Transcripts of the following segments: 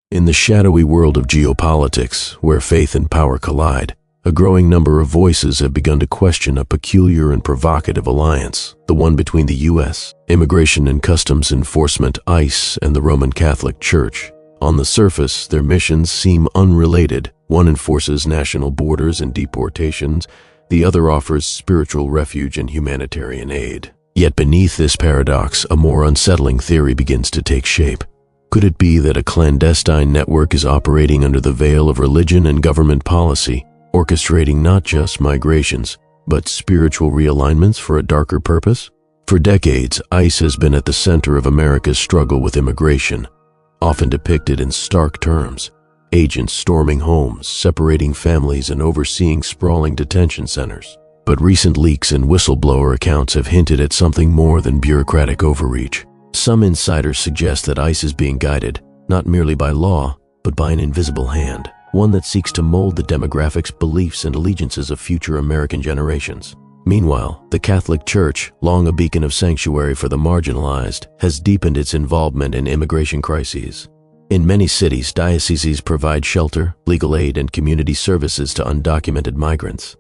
In the shadowy world of geopolitics, where faith and power collide, a growing number of voices have begun to question a peculiar and provocative alliance, the one between the U.S., Immigration and Customs Enforcement (ICE), and the Roman Catholic Church. On the surface, their missions seem unrelated. One enforces national borders and deportations, the other offers spiritual refuge and humanitarian aid. Yet beneath this paradox, a more unsettling theory begins to take shape. Could it be that a clandestine network is operating under the veil of religion and government policy, orchestrating not just migrations, but spiritual realignments for a darker purpose? For decades, ICE has been at the center of America's struggle with immigration, often depicted in stark terms. Agents storming homes, separating families, and overseeing sprawling detention centers. But recent leaks and whistleblower accounts have hinted at something more than bureaucratic overreach. Some insiders suggest that ICE is being guided, not merely by law, but by an invisible hand, one that seeks to mold the demographics, beliefs, and allegiances of future American generations. Meanwhile, the Catholic Church, long a beacon of sanctuary for the marginalized, has deepened its involvement in immigration crises. In many cities, dioceses provide shelter, legal aid, and community services to undocumented migrants.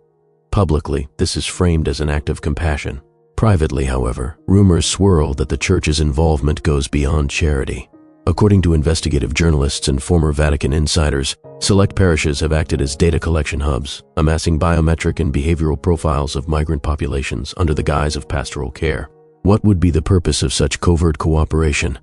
Publicly, this is framed as an act of compassion. Privately, however, rumors swirl that the Church's involvement goes beyond charity. According to investigative journalists and former Vatican insiders, select parishes have acted as data collection hubs, amassing biometric and behavioral profiles of migrant populations under the guise of pastoral care. What would be the purpose of such covert cooperation?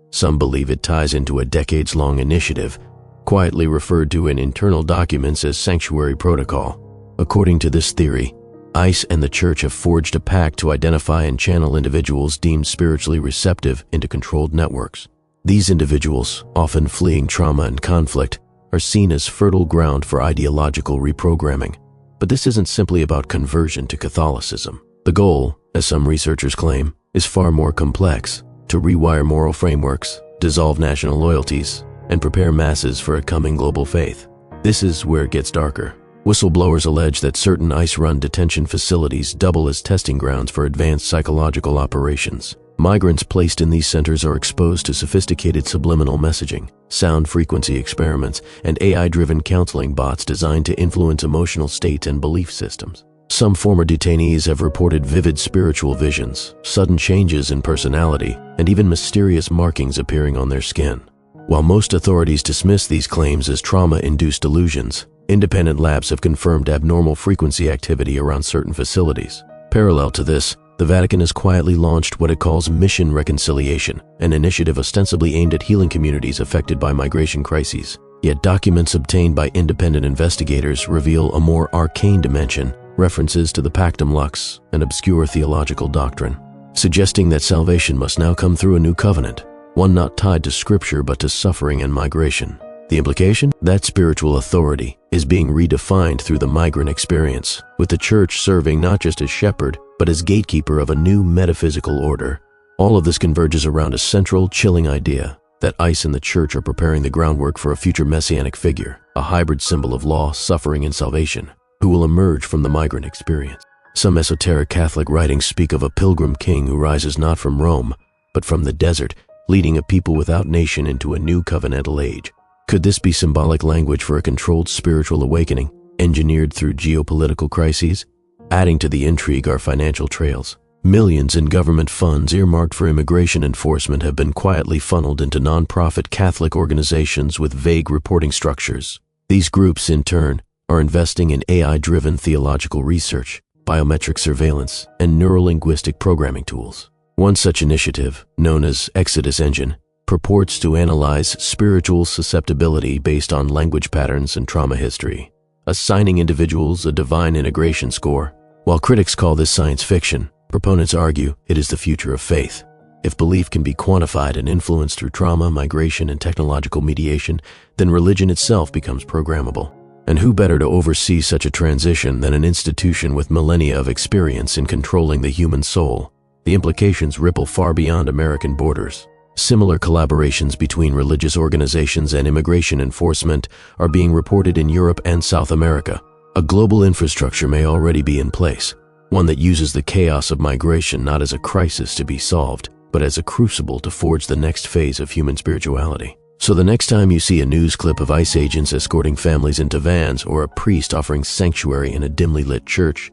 Some believe it ties into a decades-long initiative, quietly referred to in internal documents as sanctuary protocol. According to this theory, ICE and the Church have forged a pact to identify and channel individuals deemed spiritually receptive into controlled networks. These individuals, often fleeing trauma and conflict, are seen as fertile ground for ideological reprogramming. But this isn't simply about conversion to Catholicism. The goal, as some researchers claim, is far more complex: to rewire moral frameworks, dissolve national loyalties, and prepare masses for a coming global faith. This is where it gets darker. Whistleblowers allege that certain ICE-run detention facilities double as testing grounds for advanced psychological operations. Migrants placed in these centers are exposed to sophisticated subliminal messaging, sound frequency experiments, and AI-driven counseling bots designed to influence emotional states and belief systems. Some former detainees have reported vivid spiritual visions, sudden changes in personality, and even mysterious markings appearing on their skin. While most authorities dismiss these claims as trauma-induced delusions, independent labs have confirmed abnormal frequency activity around certain facilities. Parallel to this, the Vatican has quietly launched what it calls Mission Reconciliation, an initiative ostensibly aimed at healing communities affected by migration crises. Yet documents obtained by independent investigators reveal a more arcane dimension, references to the Pactum Lux, an obscure theological doctrine, suggesting that salvation must now come through a new covenant, one not tied to scripture but to suffering and migration. The implication? That spiritual authority is being redefined through the migrant experience, with the Church serving not just as shepherd, but as gatekeeper of a new metaphysical order. All of this converges around a central, chilling idea that ICE and the Church are preparing the groundwork for a future messianic figure, a hybrid symbol of law, suffering, and salvation, who will emerge from the migrant experience. Some esoteric Catholic writings speak of a pilgrim king who rises not from Rome, but from the desert, leading a people without nation into a new covenantal age. Could this be symbolic language for a controlled spiritual awakening, engineered through geopolitical crises? Adding to the intrigue are financial trails. Millions in government funds earmarked for immigration enforcement have been quietly funneled into non-profit Catholic organizations with vague reporting structures. These groups, in turn, are investing in AI-driven theological research, biometric surveillance, and neurolinguistic programming tools. One such initiative, known as Exodus Engine, purports to analyze spiritual susceptibility based on language patterns and trauma history, assigning individuals a divine integration score. While critics call this science fiction, proponents argue it is the future of faith. If belief can be quantified and influenced through trauma, migration, and technological mediation, then religion itself becomes programmable. And who better to oversee such a transition than an institution with millennia of experience in controlling the human soul? The implications ripple far beyond American borders. Similar collaborations between religious organizations and immigration enforcement are being reported in Europe and South America. A global infrastructure may already be in place, one that uses the chaos of migration not as a crisis to be solved, but as a crucible to forge the next phase of human spirituality. So the next time you see a news clip of ICE agents escorting families into vans or a priest offering sanctuary in a dimly lit church,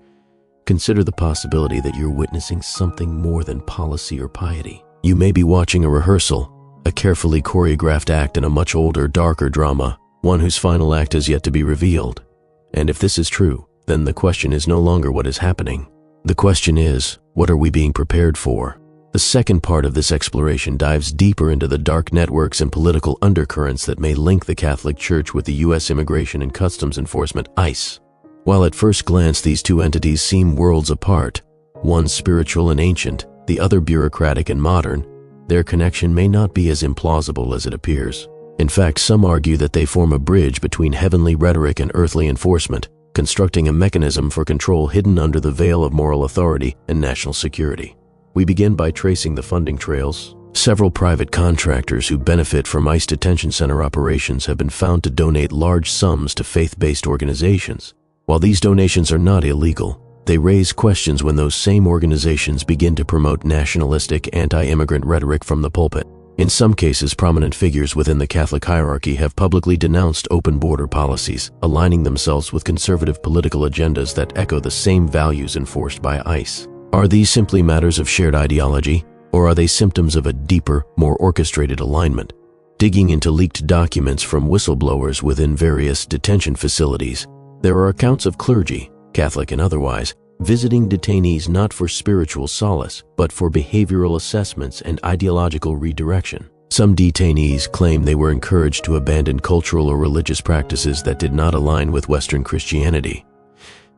consider the possibility that you're witnessing something more than policy or piety. You may be watching a rehearsal, a carefully choreographed act in a much older, darker drama, one whose final act has yet to be revealed. And if this is true, then the question is no longer what is happening. The question is, what are we being prepared for? The second part of this exploration dives deeper into the dark networks and political undercurrents that may link the Catholic Church with the U.S. Immigration and Customs Enforcement, ICE. While at first glance these two entities seem worlds apart, one spiritual and ancient, the other bureaucratic and modern, their connection may not be as implausible as it appears. In fact, some argue that they form a bridge between heavenly rhetoric and earthly enforcement, constructing a mechanism for control hidden under the veil of moral authority and national security. We begin by tracing the funding trails. Several private contractors who benefit from ICE detention center operations have been found to donate large sums to faith-based organizations. While these donations are not illegal, they raise questions when those same organizations begin to promote nationalistic, anti-immigrant rhetoric from the pulpit. In some cases, prominent figures within the Catholic hierarchy have publicly denounced open border policies, aligning themselves with conservative political agendas that echo the same values enforced by ICE. Are these simply matters of shared ideology, or are they symptoms of a deeper, more orchestrated alignment? Digging into leaked documents from whistleblowers within various detention facilities, there are accounts of clergy, Catholic and otherwise, visiting detainees not for spiritual solace, but for behavioral assessments and ideological redirection. Some detainees claim they were encouraged to abandon cultural or religious practices that did not align with Western Christianity.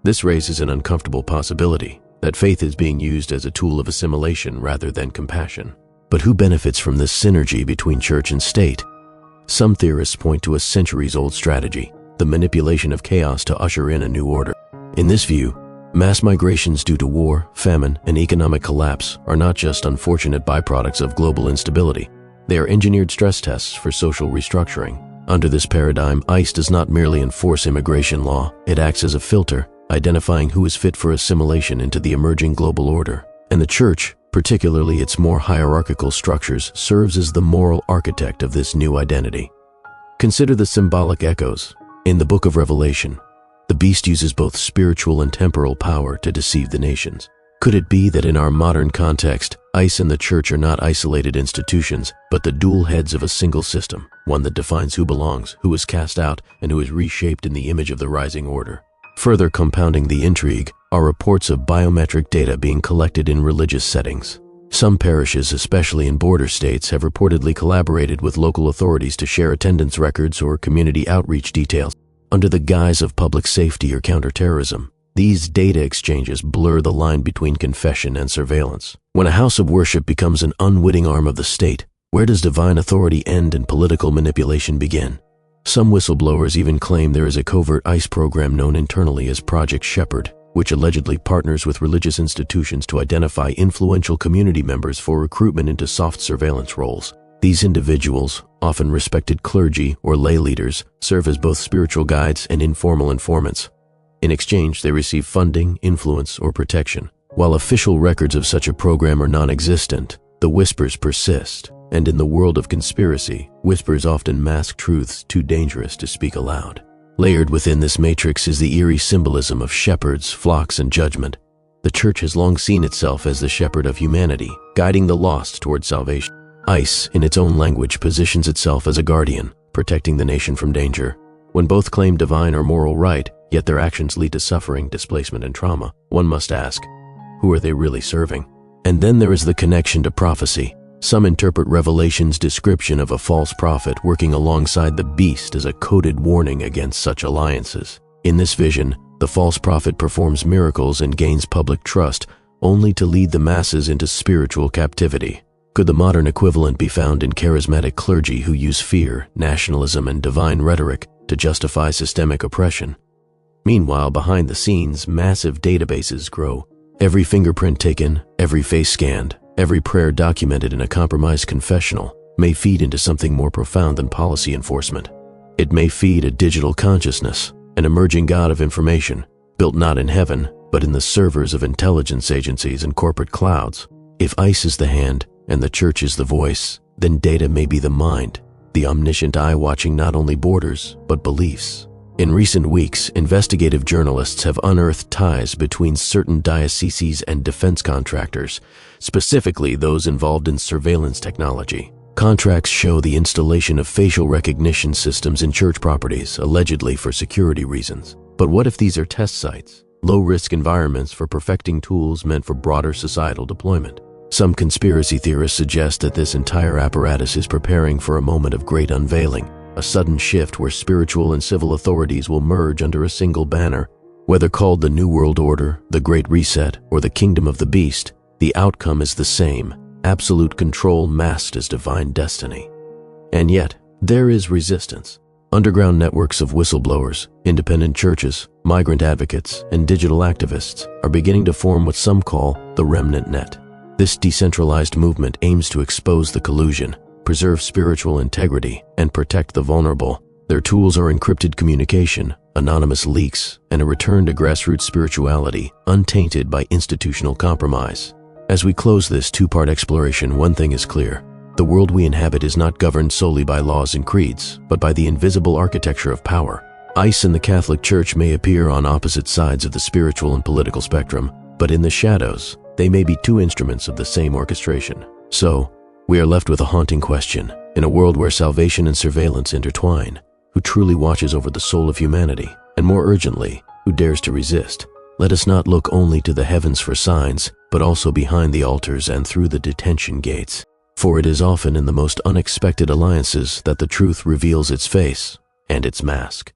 This raises an uncomfortable possibility that faith is being used as a tool of assimilation rather than compassion. But who benefits from this synergy between church and state? Some theorists point to a centuries-old strategy, the manipulation of chaos to usher in a new order. In this view, mass migrations due to war, famine, and economic collapse are not just unfortunate byproducts of global instability. They are engineered stress tests for social restructuring. Under this paradigm, ICE does not merely enforce immigration law, it acts as a filter, identifying who is fit for assimilation into the emerging global order. And the church, particularly its more hierarchical structures, serves as the moral architect of this new identity. Consider the symbolic echoes. In the book of Revelation, the beast uses both spiritual and temporal power to deceive the nations. Could it be that in our modern context, ICE and the church are not isolated institutions, but the dual heads of a single system, one that defines who belongs, who is cast out, and who is reshaped in the image of the rising order? Further compounding the intrigue are reports of biometric data being collected in religious settings. Some parishes, especially in border states, have reportedly collaborated with local authorities to share attendance records or community outreach details. Under the guise of public safety or counterterrorism, these data exchanges blur the line between confession and surveillance. When a house of worship becomes an unwitting arm of the state, where does divine authority end and political manipulation begin? Some whistleblowers even claim there is a covert ICE program known internally as Project Shepherd, which allegedly partners with religious institutions to identify influential community members for recruitment into soft surveillance roles. These individuals, often respected clergy or lay leaders, serve as both spiritual guides and informal informants. In exchange, they receive funding, influence, or protection. While official records of such a program are non-existent, the whispers persist. And in the world of conspiracy, whispers often mask truths too dangerous to speak aloud. Layered within this matrix is the eerie symbolism of shepherds, flocks, and judgment. The church has long seen itself as the shepherd of humanity, guiding the lost toward salvation. ICE, in its own language, positions itself as a guardian, protecting the nation from danger. When both claim divine or moral right, yet their actions lead to suffering, displacement, and trauma, one must ask, who are they really serving? And then there is the connection to prophecy. Some interpret Revelation's description of a false prophet working alongside the beast as a coded warning against such alliances. In this vision, the false prophet performs miracles and gains public trust, only to lead the masses into spiritual captivity. Could the modern equivalent be found in charismatic clergy who use fear, nationalism, and divine rhetoric to justify systemic oppression? Meanwhile, behind the scenes, massive databases grow. Every fingerprint taken, every face scanned, every prayer documented in a compromised confessional may feed into something more profound than policy enforcement. It may feed a digital consciousness, an emerging god of information, built not in heaven, but in the servers of intelligence agencies and corporate clouds. If ICE is the hand and the church is the voice, then data may be the mind, the omniscient eye watching not only borders, but beliefs. In recent weeks, investigative journalists have unearthed ties between certain dioceses and defense contractors, specifically those involved in surveillance technology. Contracts show the installation of facial recognition systems in church properties, allegedly for security reasons. But what if these are test sites, low-risk environments for perfecting tools meant for broader societal deployment? Some conspiracy theorists suggest that this entire apparatus is preparing for a moment of great unveiling, a sudden shift where spiritual and civil authorities will merge under a single banner. Whether called the New World Order, the Great Reset, or the Kingdom of the Beast, the outcome is the same: absolute control masked as divine destiny. And yet, there is resistance. Underground networks of whistleblowers, independent churches, migrant advocates, and digital activists are beginning to form what some call the remnant net. This decentralized movement aims to expose the collusion, preserve spiritual integrity, and protect the vulnerable. Their tools are encrypted communication, anonymous leaks, and a return to grassroots spirituality, untainted by institutional compromise. As we close this two-part exploration, one thing is clear. The world we inhabit is not governed solely by laws and creeds, but by the invisible architecture of power. ICE and the Catholic Church may appear on opposite sides of the spiritual and political spectrum, but in the shadows, they may be two instruments of the same orchestration. So, we are left with a haunting question. In a world where salvation and surveillance intertwine, who truly watches over the soul of humanity? And more urgently, who dares to resist? Let us not look only to the heavens for signs, but also behind the altars and through the detention gates. For it is often in the most unexpected alliances that the truth reveals its face and its mask.